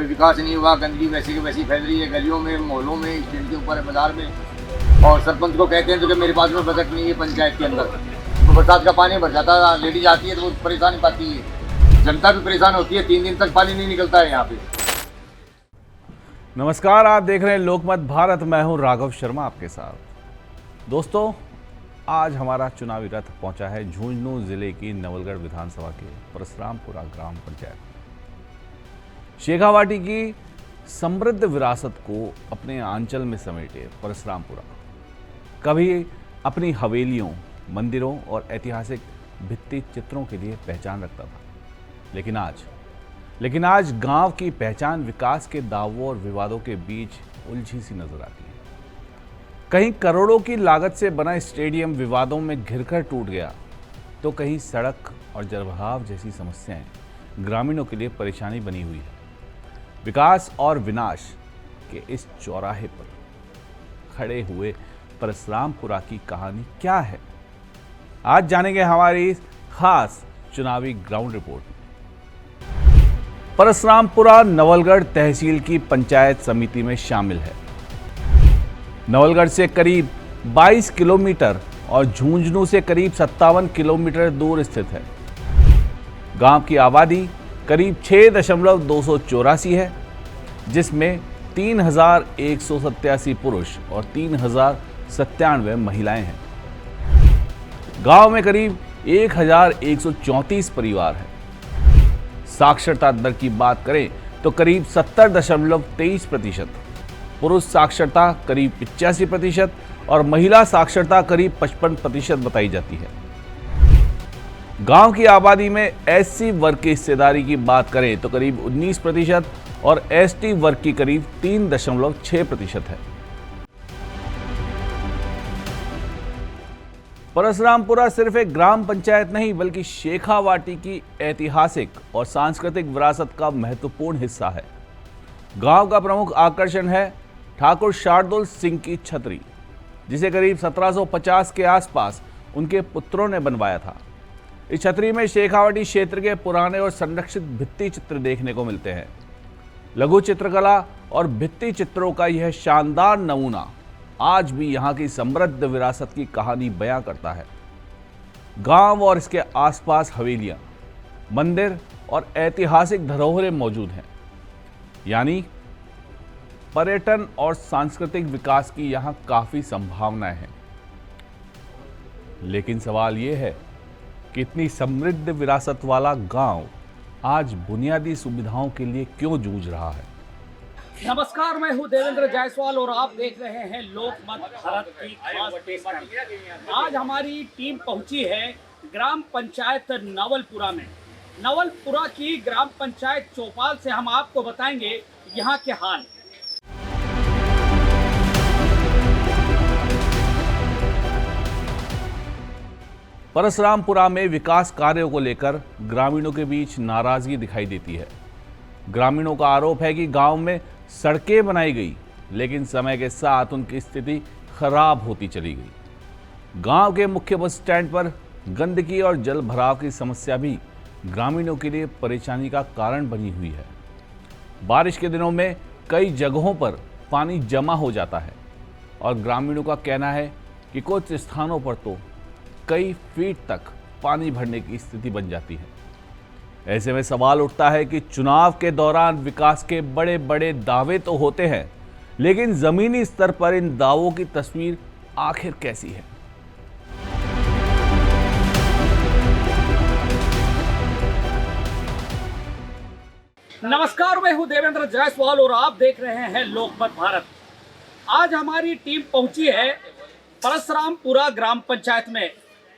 कोई विकास नहीं हुआ, गंदगी वैसी की वैसी फैल रही है गलियों में, मोहल्लों में, स्टैंड के ऊपर, बाजार में। और सरपंच को कहते हैं तो कि मेरे पास में बजट नहीं है पंचायत के अंदर। तो बरसात का पानी भर जाता है, लेडीज आती है तो वो परेशानी पाती है, जनता भी परेशान होती है। 3 दिन तक पानी नहीं निकलता है यहाँ पे। नमस्कार, आप देख रहे हैं लोकमत भारत। मैं हूं राघव शर्मा आपके साथ। दोस्तों, आज हमारा चुनावी रथ पहुंचा है झुंझुनू जिले की नवलगढ़ विधानसभा के परसरामपुरा ग्राम पंचायत। शेखावाटी की समृद्ध विरासत को अपने आंचल में समेटे परसरामपुरा कभी अपनी हवेलियों, मंदिरों और ऐतिहासिक भित्ति चित्रों के लिए पहचान रखता था, लेकिन आज गांव की पहचान विकास के दावों और विवादों के बीच उलझी सी नजर आती है। कहीं करोड़ों की लागत से बना स्टेडियम विवादों में घिरकर टूट गया, तो कहीं सड़क और जलभराव जैसी समस्याएं ग्रामीणों के लिए परेशानी बनी हुई है। विकास और विनाश के इस चौराहे पर खड़े हुए परसरामपुरा की कहानी क्या है, आज जानेंगे हमारी इस खास चुनावी ग्राउंड रिपोर्ट में। परसरामपुरा नवलगढ़ तहसील की पंचायत समिति में शामिल है। नवलगढ़ से करीब 22 किलोमीटर और झुंझुनू से करीब 57 किलोमीटर दूर स्थित है। गांव की आबादी करीब 6.284 है, जिसमें 3,187 पुरुष और 3,097 महिलाएं हैं। गांव में करीब 1,134 परिवार हैं। साक्षरता दर की बात करें तो करीब 70.23%, पुरुष साक्षरता करीब 85% और महिला साक्षरता करीब 55% बताई जाती है। गांव की आबादी में एससी वर्ग की हिस्सेदारी की बात करें तो करीब 19% और एसटी वर्ग की करीब 3.6% है। परसरामपुरा सिर्फ एक ग्राम पंचायत नहीं, बल्कि शेखावाटी की ऐतिहासिक और सांस्कृतिक विरासत का महत्वपूर्ण हिस्सा है। गांव का प्रमुख आकर्षण है ठाकुर शार्दुल सिंह की छतरी, जिसे करीब 1750 के आसपास उनके पुत्रों ने बनवाया था। इस छतरी में शेखावाटी क्षेत्र के पुराने और संरक्षित भित्ति चित्र देखने को मिलते हैं। लघु चित्रकला और भित्ति चित्रों का यह शानदार नमूना आज भी यहाँ की समृद्ध विरासत की कहानी बयां करता है। गांव और इसके आसपास हवेलियां, मंदिर और ऐतिहासिक धरोहरें मौजूद हैं, यानी पर्यटन और सांस्कृतिक विकास की यहाँ काफी संभावनाएं हैं। लेकिन सवाल यह है कि इतनी समृद्ध विरासत वाला गांव आज बुनियादी सुविधाओं के लिए क्यों जूझ रहा है। नमस्कार, मैं हूं देवेंद्र जायसवाल और आप देख रहे हैं लोकमत भारत की खास पेशकश। आज हमारी टीम पहुंची है ग्राम पंचायत नवलपुरा में। नवलपुरा की ग्राम पंचायत चौपाल से हम आपको बताएंगे यहां के हाल। परसरामपुरा में विकास कार्यों को लेकर ग्रामीणों के बीच नाराजगी दिखाई देती है। ग्रामीणों का आरोप है कि गांव में सड़कें बनाई गई, लेकिन समय के साथ उनकी स्थिति खराब होती चली गई। गांव के मुख्य बस स्टैंड पर गंदगी और जल भराव की समस्या भी ग्रामीणों के लिए परेशानी का कारण बनी हुई है। बारिश के दिनों में कई जगहों पर पानी जमा हो जाता है और ग्रामीणों का कहना है कि कुछ स्थानों पर तो कई फीट तक पानी भरने की स्थिति बन जाती है। ऐसे में सवाल उठता है कि चुनाव के दौरान विकास के बड़े बड़े दावे तो होते हैं, लेकिन जमीनी स्तर पर इन दावों की तस्वीर आखिर कैसी है। नमस्कार, मैं हूं देवेंद्र जायसवाल और आप देख रहे हैं लोकमत भारत। आज हमारी टीम पहुंची है परसरामपुरा ग्राम पंचायत में।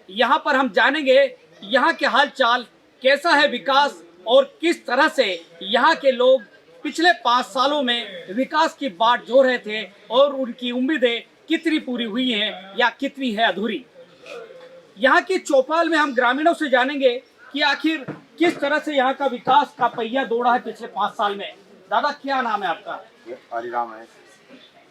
यहां पर हम जानेंगे यहां के हाल चाल, कैसा है विकास और किस तरह से यहाँ के लोग पिछले 5 सालों में विकास की बाट जो रहे थे और उनकी उम्मीदें कितनी पूरी हुई हैं या कितनी है अधूरी। यहाँ की चौपाल में हम ग्रामीणों से जानेंगे कि आखिर किस तरह से यहाँ का विकास का पहिया दौड़ा है पिछले 5 साल में। दादा, क्या नाम है आपका? हरिराम है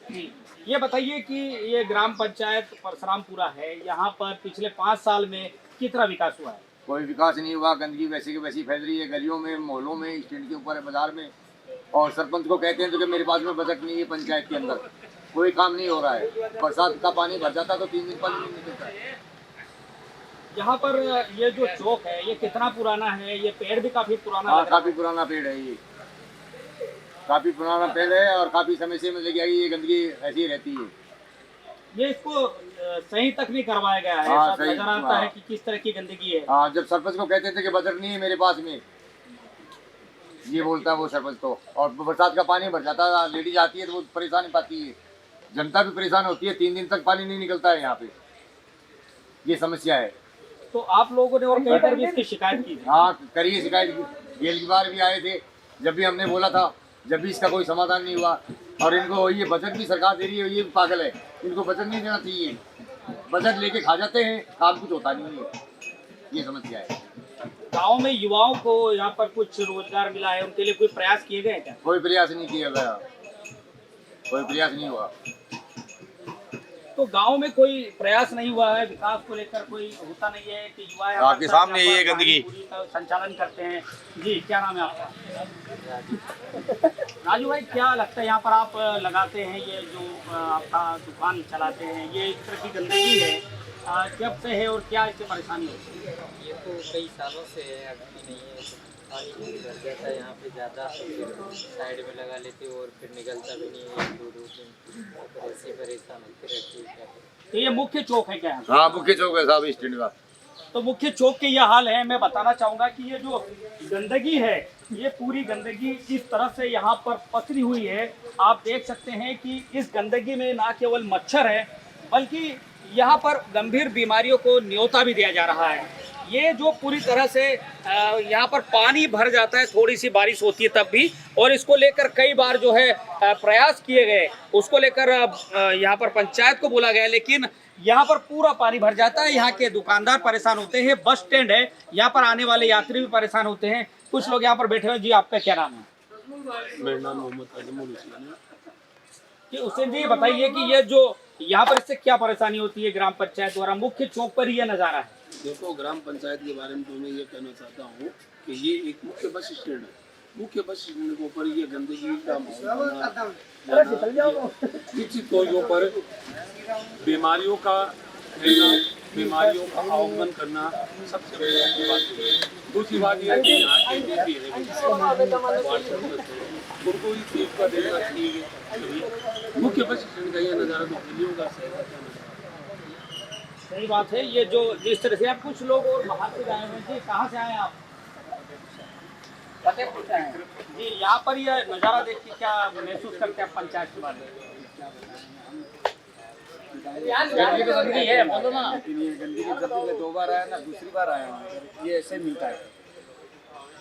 जी, ये बताइए कि ये ग्राम पंचायत परसरामपुरा है, यहाँ पर पिछले 5 साल में कितना विकास हुआ है? कोई विकास नहीं हुआ, गंदगी वैसी की वैसी फैल रही है गलियों में, मोहल्लों में, स्टैंड के ऊपर, बाजार में। और सरपंच को कहते हैं तो कि मेरे पास में बजट नहीं है, पंचायत के अंदर कोई काम नहीं हो रहा है। बरसात का पानी भर जाता तो 3 दिन पानी नहीं निकलता है। यहाँ पर ये जो चौक है ये कितना पुराना है? ये पेड़ भी काफी पुराना हाँ, लग रहा है। काफी पुराना पेड़ है ये, काफी पुराना पेड़ है और काफी समय से मतलब क्या ये गंदगी ऐसी ही रहती है। ये इसको सही तक नहीं करवाया गया है। हाँ, सब सही, नजर आता हाँ। है कि किस तरह की गंदगी है। हाँ, जब सरपंच को कहते थे कि बजट नहीं है मेरे पास में, ये बोलता है वो सरपंच तो, और बरसात का पानी भर जाता है, लेडीज आती है तो वो परेशानी पाती है, जनता भी परेशान होती है। 3 दिन तक पानी नहीं निकलता है यहाँ पे, ये समस्या है। तो आप लोगों ने और कहीं पर भी इसकी शिकायत की थी? हाँ, करिए शिकायत, गेल की बार भी आए थे, जब भी हमने बोला था, जब भी इसका कोई समाधान नहीं हुआ। और इनको ये बजट भी सरकार दे रही है, ये भी पागल है, इनको बजट नहीं देना चाहिए। बजट लेके खा जाते हैं, काम कुछ होता नहीं है, ये समस्या है। गाँव में युवाओं को यहाँ पर कुछ रोजगार मिला है, उनके लिए कोई प्रयास किए गए क्या? कोई प्रयास नहीं किया गया, कोई प्रयास नहीं हुआ। तो गांव में कोई प्रयास नहीं हुआ है, विकास को लेकर कोई होता नहीं है कि युवा यहाँ आपके पर सामने यहाँ ये पर गंदगी। पानी पूरी का संचालन करते हैं। जी, क्या नाम है आपका? राजू भाई, क्या लगता है यहाँ पर आप लगाते हैं, ये जो आपका दुकान चलाते हैं, ये इस तरह की गंदगी है, कब से है और क्या इससे परेशानी होती है? ये तो कई सालों से है, अभी नहीं है। पानी नहीं भर जाता है यहाँ पे ज़्यादा, साइड में लगा लेते और फिर निकलता भी नहीं है 2-2 दिन, और ऐसे परेशान होते रहते हैं। क्या करें? तो ये मुख्य चौक है क्या? हाँ, मुख्य चौक है साहब स्टैंड का। तो मुख्य चौक के ये हाल है। मैं बताना चाहूँगा कि ये जो गंदगी है, ये पूरी गंदगी जिस तरह से यहाँ पर पसरी हुई है, आप देख सकते हैं कि इस गंदगी में ना केवल मच्छर है, बल्कि यहाँ पर गंभीर बीमारियों को न्योता भी दिया जा रहा है। ये जो पूरी तरह से यहाँ पर पानी भर जाता है, थोड़ी सी बारिश होती है तब भी, और इसको लेकर कई बार जो है प्रयास किए गए, उसको लेकर यहाँ पर पंचायत को बोला गया, लेकिन यहाँ पर पूरा पानी भर जाता है। यहाँ के दुकानदार परेशान होते हैं, बस स्टैंड है, यहाँ पर आने वाले यात्री भी परेशान होते हैं। कुछ लोग यहाँ पर बैठे हुए। जी, आपका क्या नाम है? मेरा नाम मोहम्मद आजमुल हुसैन है। कि हुसैन जी, बताइए कि ये जो यहाँ पर इससे क्या परेशानी होती है ग्राम पंचायत द्वारा? मुख्य चौक पर ये नज़ारा है। देखो, ग्राम पंचायत के बारे में तो मैं ये कहना चाहता हूँ कि ये एक मुख्य बस स्टैंड है। मुख्य बस स्टैंड के ऊपर ये गंदगी का निश्चित तौर के ऊपर बीमारियों का फैलना, बीमारियों का आगमन करना सबसे बड़ी बात है। दूसरी बात यह है कि यहाँ के जो भी है उनको इस चीज़ का देना चाहिए। मुख्य बस स्टैंड का ये नज़ारा तो दिल्लियों का शहर का। सही बात है। ये जो जिस तरह से आप, कुछ लोग और बाहर से आए हुए हैं। जी, कहाँ से आए आप? फतेहपुर से आए। जी, यहाँ पर ये नज़ारा देख के क्या महसूस करते हैं पंचायत के बारे में? गंदगी तो गंदगी है, बोलो ना। लेकिन ये गंदगी जब भी मैं 2 बार आया ना, दूसरी बार आया हूँ, ये ऐसे मिलता है।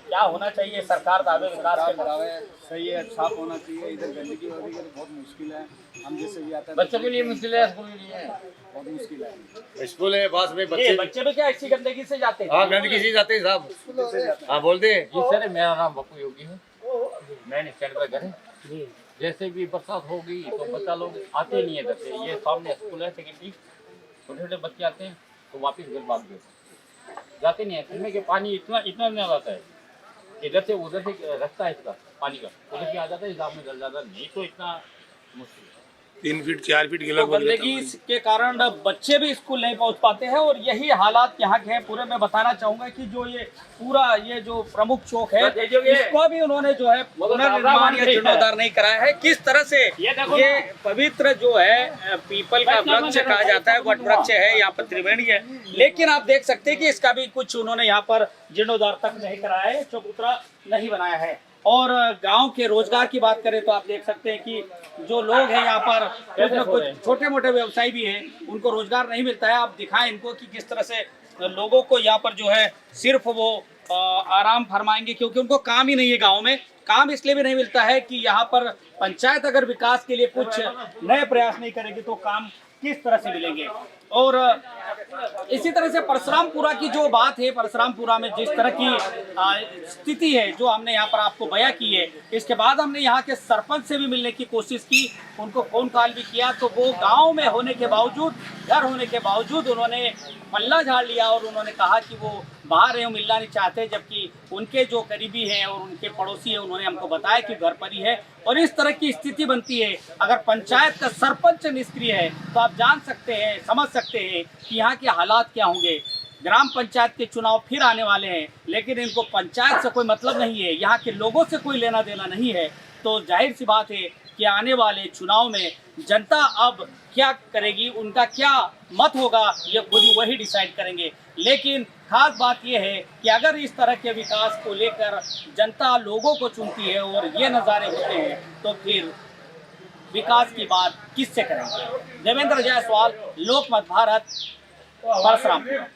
क्या होना चाहिए? सरकार दावे विकास के दावे सही है, साफ होना चाहिए। इधर गंदगी हो रही है, बहुत मुश्किल है। हम जैसे भी आते हैं, बच्चों के लिए मुश्किल है, स्कूल के लिए बहुत मुश्किल है। स्कूल है पास में, ये बच्चे भी क्या इसी गंदगी से जाते हैं? हाँ, गंदगी से जाते हैं साहब। हाँ, बोलते हैं। जी सर, मेरा नाम बप्पू योगी है। मैंने स्टैंड पर घर है। जैसे भी बरसात होगी तो बच्चा लोग आते नहीं है घर से। ये सामने स्कूल है सेकेंडरी, छोटे छोटे बच्चे आते हैं तो वापस घर भाग जाते नहीं है। पीने के पानी इतना नहीं आता है, इधर से उधर से रास्ता है इसका पानी का, उधर से आ जाता है, इधर में जल जाता नहीं तो इतना मुश्किल है। 3 फीट 4 फीट गिला तो गंदगी के कारण बच्चे भी स्कूल नहीं पहुंच पाते हैं, और यही हालात यहाँ के हैं पूरे। मैं बताना चाहूंगा कि जो ये पूरा ये जो प्रमुख चौक है, इसको भी उन्होंने जो है पुनर्निर्माण या जीर्णोद्धार नहीं कराया है। किस तरह से ये पवित्र जो है पीपल का वृक्ष कहा जाता है, वट वृक्ष है, यहाँ पर त्रिवेणी है, लेकिन आप देख सकते हैं कि इसका भी कुछ उन्होंने यहाँ पर जीर्णोद्धार तक नहीं कराया है, चबूतरा नहीं बनाया है। और गांव के रोजगार की बात करें तो आप देख सकते हैं कि जो लोग हैं यहाँ पर, कुछ न कुछ छोटे मोटे व्यवसायी भी हैं, उनको रोजगार नहीं मिलता है। आप दिखाएं इनको कि किस तरह से लोगों को यहाँ पर जो है सिर्फ वो आराम फरमाएंगे, क्योंकि उनको काम ही नहीं है। गांव में काम इसलिए भी नहीं मिलता है कि यहाँ पर पंचायत अगर विकास के लिए कुछ नए प्रयास नहीं करेगी तो काम किस तरह से मिलेंगे। और इसी तरह से परशुरामपुरा की जो बात है, परशुरामपुरा में जिस तरह की स्थिति है जो हमने यहाँ पर आपको बयां की है, इसके बाद हमने यहाँ के सरपंच से भी मिलने की कोशिश की, उनको फोन कॉल भी किया, तो वो गांव में होने के बावजूद, घर होने के बावजूद उन्होंने पल्ला झाड़ लिया और उन्होंने कहा कि वो बाहर हैं, वो मिलना नहीं चाहते, जबकि उनके जो करीबी हैं और उनके पड़ोसी हैं उन्होंने हमको बताया कि घर पर ही है। और इस तरह की स्थिति बनती है, अगर पंचायत का सरपंच निष्क्रिय है तो आप जान सकते हैं, समझ सकते हैं कि यहाँ के हालात क्या होंगे। ग्राम पंचायत के चुनाव फिर आने वाले हैं, लेकिन इनको पंचायत से कोई मतलब नहीं है, यहाँ के लोगों से कोई लेना देना नहीं है। तो जाहिर सी बात है कि आने वाले चुनाव में जनता अब क्या करेगी, उनका क्या मत होगा, ये खुद ही वही डिसाइड करेंगे। लेकिन खास बात यह है कि अगर इस तरह के विकास को लेकर जनता लोगों को चुनती है और ये नज़ारे होते हैं, तो फिर विकास की बात किससे करेंगे। देवेंद्र जायसवाल, लोकमत भारत, परसरामपुर।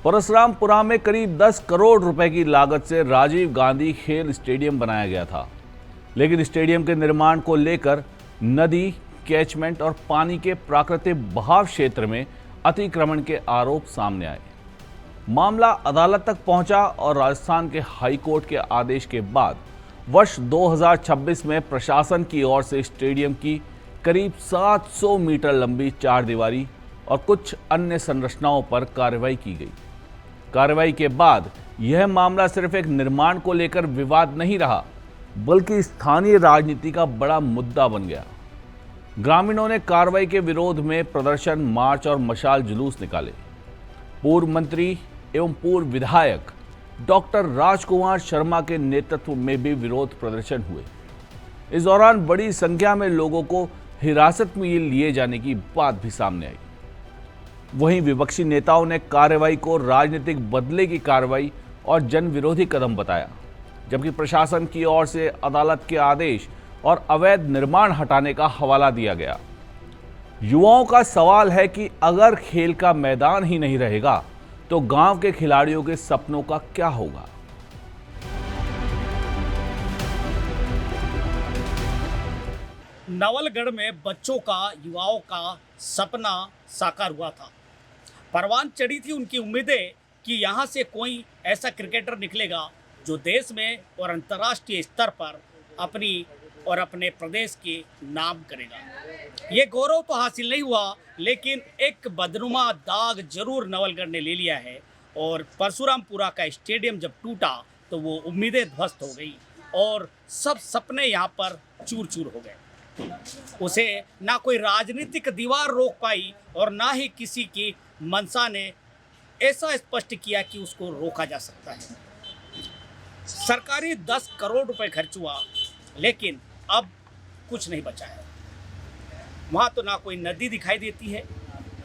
परसरामपुरा में करीब 10 करोड़ रुपए की लागत से राजीव गांधी खेल स्टेडियम बनाया गया था, लेकिन स्टेडियम के निर्माण को लेकर नदी, कैचमेंट और पानी के प्राकृतिक बहाव क्षेत्र में अतिक्रमण के आरोप सामने आए। मामला अदालत तक पहुंचा और राजस्थान के हाई कोर्ट के आदेश के बाद वर्ष 2026 में प्रशासन की ओर से स्टेडियम की करीब 700 मीटर लंबी चार दीवारी और कुछ अन्य संरचनाओं पर कार्रवाई की गई। कार्रवाई के बाद यह मामला सिर्फ एक निर्माण को लेकर विवाद नहीं रहा, बल्कि स्थानीय राजनीति का बड़ा मुद्दा बन गया। ग्रामीणों ने कार्रवाई के विरोध में प्रदर्शन, मार्च और मशाल जुलूस निकाले। पूर्व मंत्री एवं पूर्व विधायक डॉक्टर राजकुमार शर्मा के नेतृत्व में भी विरोध प्रदर्शन हुए। इस दौरान बड़ी संख्या में लोगों को हिरासत में लिए जाने की बात भी सामने आई। वहीं विपक्षी नेताओं ने कार्रवाई को राजनीतिक बदले की कार्रवाई और जन विरोधी कदम बताया, जबकि प्रशासन की ओर से अदालत के आदेश और अवैध निर्माण हटाने का हवाला दिया गया। युवाओं का सवाल है कि अगर खेल का मैदान ही नहीं रहेगा तो गांव के खिलाड़ियों के सपनों का क्या होगा। नवलगढ़ में बच्चों का, युवाओं का सपना साकार हुआ था। परवान चढ़ी थी उनकी उम्मीदें कि यहाँ से कोई ऐसा क्रिकेटर निकलेगा जो देश में और अंतर्राष्ट्रीय स्तर पर अपनी और अपने प्रदेश के नाम करेगा। ये गौरव तो हासिल नहीं हुआ, लेकिन एक बदनुमा दाग जरूर नवलगढ़ ने ले लिया है। और परशुरामपुरा का स्टेडियम जब टूटा तो वो उम्मीदें ध्वस्त हो गई और सब सपने यहाँ पर चूर चूर हो गए। उसे ना कोई राजनीतिक दीवार रोक पाई और ना ही किसी की मंशा ने ऐसा स्पष्ट किया कि उसको रोका जा सकता है। सरकारी 10 करोड़ रुपए खर्च हुआ, लेकिन अब कुछ नहीं बचा है। वहाँ तो ना कोई नदी दिखाई देती है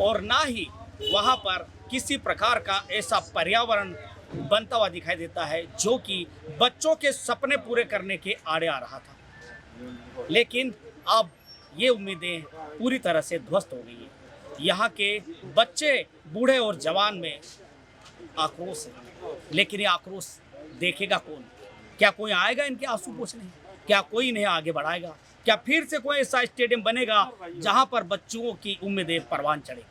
और ना ही वहाँ पर किसी प्रकार का ऐसा पर्यावरण बनता हुआ दिखाई देता है जो कि बच्चों के सपने पूरे करने के आड़े आ रहा था। लेकिन अब ये उम्मीदें पूरी तरह से ध्वस्त हो गई हैं। यहाँ के बच्चे, बूढ़े और जवान में आक्रोश है, लेकिन ये आक्रोश देखेगा कौन? क्या कोई आएगा इनके आंसू पोंछने? क्या कोई इन्हें आगे बढ़ाएगा? क्या फिर से कोई ऐसा स्टेडियम बनेगा जहां पर बच्चों की उम्मीदें परवान चढ़े?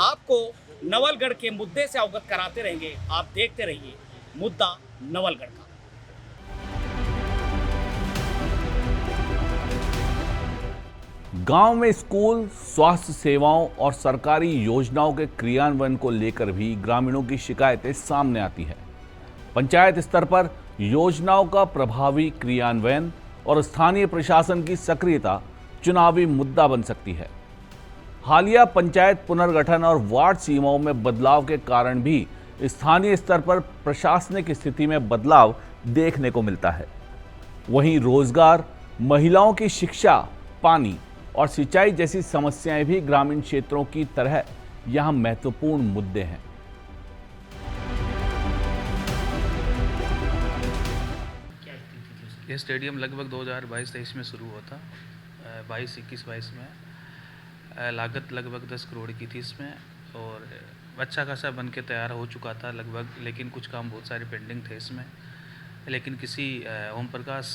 आपको नवलगढ़ के मुद्दे से अवगत कराते रहेंगे। आप देखते रहिए मुद्दा नवलगढ़ का। गांव में स्कूल, स्वास्थ्य सेवाओं और सरकारी योजनाओं के क्रियान्वयन को लेकर भी ग्रामीणों की शिकायतें सामने आती हैं। पंचायत स्तर पर योजनाओं का प्रभावी क्रियान्वयन और स्थानीय प्रशासन की सक्रियता चुनावी मुद्दा बन सकती है। हालिया पंचायत पुनर्गठन और वार्ड सीमाओं में बदलाव के कारण भी स्थानीय स्तर पर प्रशासनिक स्थिति में बदलाव देखने को मिलता है। वहीं रोजगार, महिलाओं की शिक्षा, पानी और सिंचाई जैसी समस्याएं भी ग्रामीण क्षेत्रों की तरह यहां महत्वपूर्ण मुद्दे हैं। ये स्टेडियम लगभग 2022-23 में शुरू हुआ था। 21-22 में लागत लगभग 10 करोड़ की थी इसमें, और अच्छा खासा बन के तैयार हो चुका था लगभग, लेकिन कुछ काम बहुत सारे पेंडिंग थे इसमें। लेकिन किसी ओम प्रकाश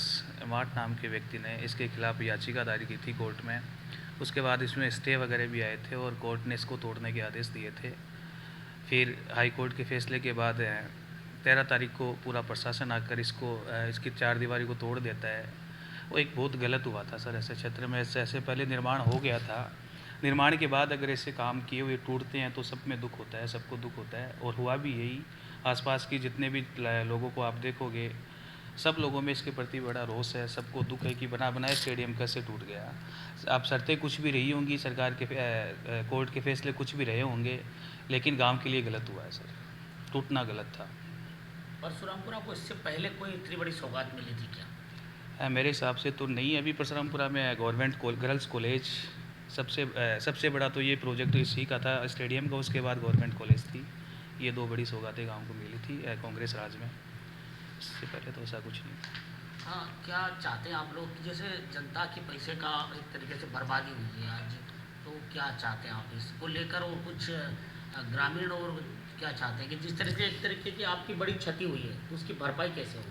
मार्ट नाम के व्यक्ति ने इसके खिलाफ याचिका दायर की थी कोर्ट में। उसके बाद इसमें स्टे वगैरह भी आए थे और कोर्ट ने इसको तोड़ने के आदेश दिए थे। फिर हाई कोर्ट के फैसले के बाद 13 तारीख को पूरा प्रशासन आकर इसकी चार दीवारी को तोड़ देता है वो एक बहुत गलत हुआ था सर। ऐसे क्षेत्र में ऐसे पहले निर्माण हो गया था, निर्माण के बाद अगर ऐसे काम किए हुए टूटते हैं तो सब में दुख होता है, सबको दुख होता है। और हुआ भी यही। आसपास की जितने भी लोगों को आप देखोगे, सब लोगों में इसके प्रति बड़ा रोष है, सबको दुख है कि बना बनाए स्टेडियम कैसे टूट गया। आप शर्तें कुछ भी रही होंगी, सरकार के कोर्ट के फैसले कुछ भी रहे होंगे, लेकिन गांव के लिए गलत हुआ है सर, टूटना गलत था। परशुरामपुरा को इससे पहले कोई इतनी बड़ी सौगात मिली थी क्या? मेरे हिसाब से तो नहीं। अभी परशुरामपुरा में गवर्नमेंट गर्ल्स कॉलेज सबसे बड़ा तो ये प्रोजेक्ट इसी का था, स्टेडियम का। उसके बाद गवर्नमेंट कॉलेज थी। ये दो बड़ी सौगातें गांव को मिली थी कांग्रेस राज में। इससे पहले तो ऐसा कुछ नहीं। हाँ, क्या चाहते हैं आप लोग कि जैसे जनता के पैसे का एक तरीके से बर्बादी हुई है आज, तो क्या चाहते हैं आप इसको लेकर? और कुछ ग्रामीण और क्या चाहते हैं कि जिस तरह से एक तरीके की आपकी बड़ी क्षति हुई है तो उसकी भरपाई कैसे हो?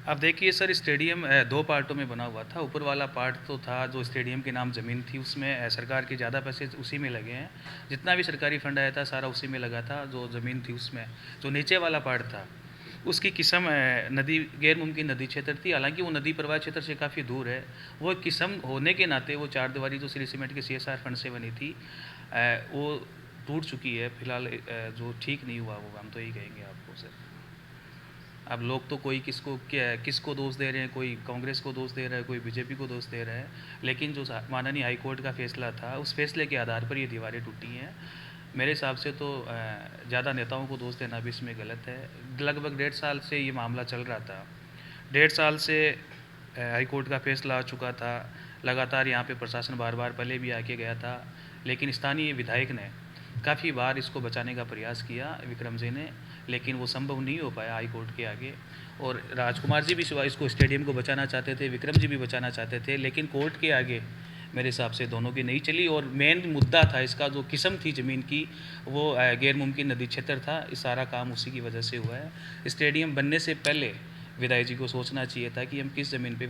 आप देखिए सर, स्टेडियम दो पार्टों में बना हुआ था। ऊपर वाला पार्ट तो था जो स्टेडियम के नाम ज़मीन थी, उसमें सरकार के ज़्यादा पैसे उसी में लगे हैं। जितना भी सरकारी फंड आया था सारा उसी में लगा था, जो ज़मीन थी उसमें। जो नीचे वाला पार्ट था उसकी किस्म नदी, गैर मुमकिन नदी क्षेत्र थी। हालांकि वो नदी प्रवाह क्षेत्र से काफ़ी दूर है। वो किस्म होने के नाते वो चार दीवारी जो श्री सीमेंट के CSR फंड से बनी थी वो टूट चुकी है फिलहाल। जो ठीक नहीं हुआ वो हम तो यही कहेंगे आपको सर। अब लोग तो कोई किसको दोष दे रहे हैं, कोई कांग्रेस को दोष दे रहा है, कोई बीजेपी को दोष दे रहा है, लेकिन जो माननीय हाई कोर्ट का फैसला था उस फैसले के आधार पर ये दीवारें टूटी हैं। मेरे हिसाब से तो ज़्यादा नेताओं को दोष देना भी इसमें गलत है। लगभग 1.5 साल से ये मामला चल रहा था। 1.5 साल से हाई कोर्ट का फैसला आ चुका था। लगातार यहाँ पे प्रशासन बार बार पहले भी आके गया था, लेकिन स्थानीय विधायक ने काफ़ी बार इसको बचाने का प्रयास किया, विक्रम जी ने, लेकिन वो संभव नहीं हो पाया हाई कोर्ट के आगे। और राजकुमार जी भी इसको स्टेडियम को बचाना चाहते थे, विक्रम जी भी बचाना चाहते थे, लेकिन कोर्ट के आगे मेरे हिसाब से दोनों की नहीं चली। और मेन मुद्दा था इसका, जो किस्म थी ज़मीन की, वो गैर मुमकिन नदी क्षेत्र था। इस सारा काम उसी की वजह से हुआ है। स्टेडियम बनने से पहले विधायक जी को सोचना चाहिए था कि हम किस ज़मीन पे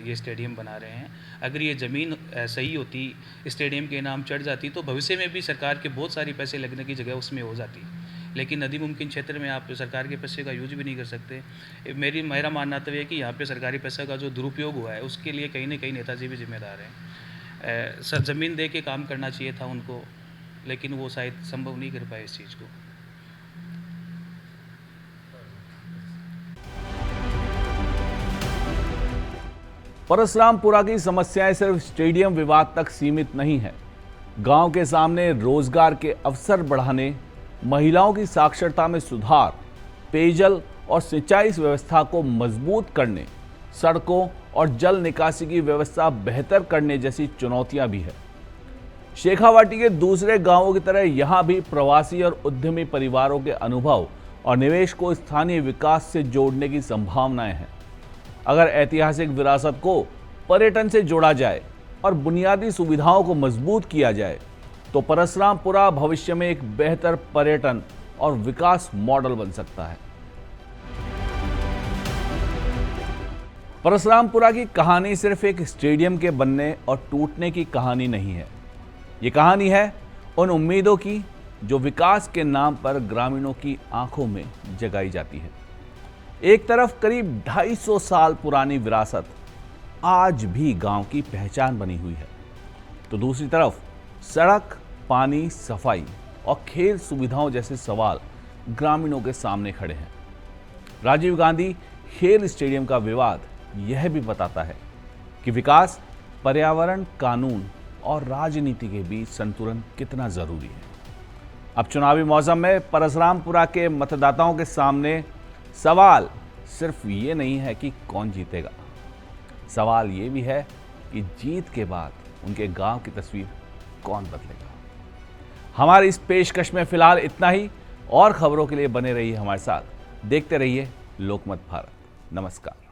ये स्टेडियम बना रहे हैं। अगर ये ज़मीन सही होती, स्टेडियम के नाम चढ़ जाती, तो भविष्य में भी सरकार के बहुत सारी पैसे लगने की जगह उसमें हो जाती। लेकिन नदी मुमकिन क्षेत्र में आप सरकार के पैसे का यूज भी नहीं कर सकते। मेरा मानना तो ये है कि यहाँ पे सरकारी पैसा का जो दुरुपयोग हुआ है उसके लिए कहीं ना कहीं नेताजी भी जिम्मेदार हैं। सर, ज़मीन दे के काम करना चाहिए था उनको, लेकिन वो शायद संभव नहीं कर पाए इस चीज़ को। परशुरामपुरा की समस्याएं सिर्फ स्टेडियम विवाद तक सीमित नहीं है। गांव के सामने रोजगार के अवसर बढ़ाने, महिलाओं की साक्षरता में सुधार, पेयजल और सिंचाई व्यवस्था को मजबूत करने, सड़कों और जल निकासी की व्यवस्था बेहतर करने जैसी चुनौतियां भी है। शेखावाटी के दूसरे गांवों की तरह यहां भी प्रवासी और उद्यमी परिवारों के अनुभव और निवेश को स्थानीय विकास से जोड़ने की संभावनाएं हैं। अगर ऐतिहासिक विरासत को पर्यटन से जोड़ा जाए और बुनियादी सुविधाओं को मजबूत किया जाए तो परशुरामपुरा भविष्य में एक बेहतर पर्यटन और विकास मॉडल बन सकता है। परशुरामपुरा की कहानी सिर्फ एक स्टेडियम के बनने और टूटने की कहानी नहीं है। ये कहानी है उन उम्मीदों की जो विकास के नाम पर ग्रामीणों की आंखों में जगाई जाती है। एक तरफ करीब 250 साल पुरानी विरासत आज भी गांव की पहचान बनी हुई है, तो दूसरी तरफ सड़क, पानी, सफाई और खेल सुविधाओं जैसे सवाल ग्रामीणों के सामने खड़े हैं। राजीव गांधी खेल स्टेडियम का विवाद यह भी बताता है कि विकास, पर्यावरण, कानून और राजनीति के बीच संतुलन कितना जरूरी है। अब चुनावी मौसम में परशुरामपुरा के मतदाताओं के सामने सवाल सिर्फ ये नहीं है कि कौन जीतेगा, सवाल ये भी है कि जीत के बाद उनके गांव की तस्वीर कौन बदलेगा। हमारी इस पेशकश में फिलहाल इतना ही। और खबरों के लिए बने रहिए हमारे साथ, देखते रहिए लोकमत भारत। नमस्कार।